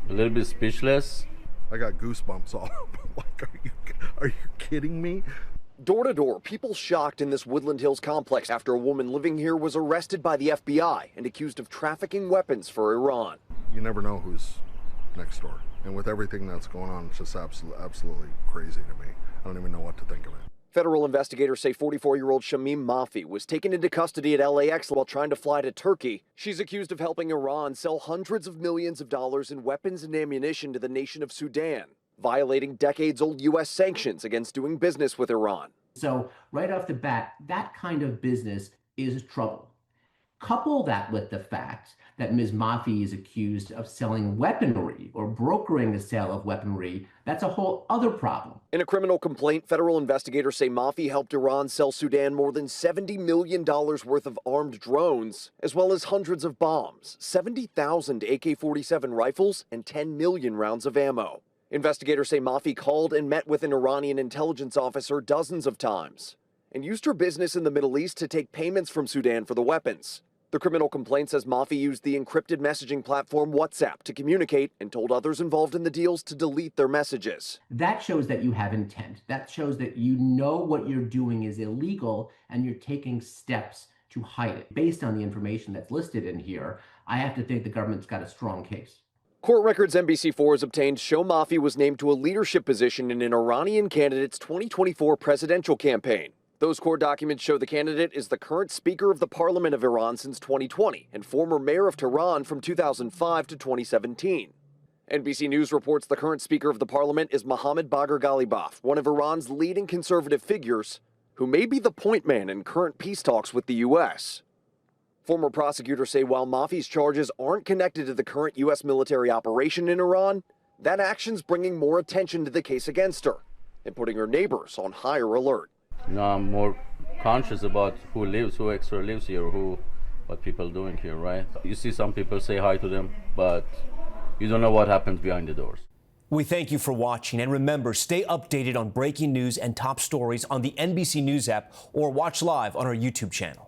A little bit speechless. I got goosebumps all up. Like, are you kidding me? Door to door, people shocked in this Woodland Hills complex after a woman living here was arrested by the FBI and accused of trafficking weapons for Iran. You never know who's next door. And with everything that's going on, it's just absolutely crazy to me. I don't even know what to think of it. Federal investigators say 44-year-old Shamim Mafi was taken into custody at LAX while trying to fly to Turkey. She's accused of helping Iran sell hundreds of millions of dollars in weapons and ammunition to the nation of Sudan, violating decades-old U.S. sanctions against doing business with Iran. So right off the bat, that kind of business is trouble. Couple that with the fact that Ms. Mafi is accused of selling weaponry or brokering the sale of weaponry. That's a whole other problem. In a criminal complaint, federal investigators say Mafi helped Iran sell Sudan more than $70 million worth of armed drones, as well as hundreds of bombs, 70,000 AK-47 rifles, and 10 million rounds of ammo. Investigators say Mafi called and met with an Iranian intelligence officer dozens of times and used her business in the Middle East to take payments from Sudan for the weapons. The criminal complaint says Mafi used the encrypted messaging platform WhatsApp to communicate and told others involved in the deals to delete their messages. That shows that you have intent. That shows that you know what you're doing is illegal and you're taking steps to hide it. Based on the information that's listed in here, I have to think the government's got a strong case. Court records NBC4 has obtained show Mafi was named to a leadership position in an Iranian candidate's 2024 presidential campaign. Those court documents show the candidate is the current Speaker of the Parliament of Iran since 2020 and former mayor of Tehran from 2005 to 2017. NBC News reports the current Speaker of the Parliament is Mohammad Bagher Ghalibaf, one of Iran's leading conservative figures, who may be the point man in current peace talks with the U.S. Former prosecutors say while Mafi's charges aren't connected to the current U.S. military operation in Iran, that action's bringing more attention to the case against her and putting her neighbors on higher alert. Now I'm more conscious about who extra lives here, what people doing here, right? You see some people say hi to them, but you don't know what happens behind the doors. We thank you for watching, and remember, stay updated on breaking news and top stories on the NBC News app or watch live on our YouTube channel.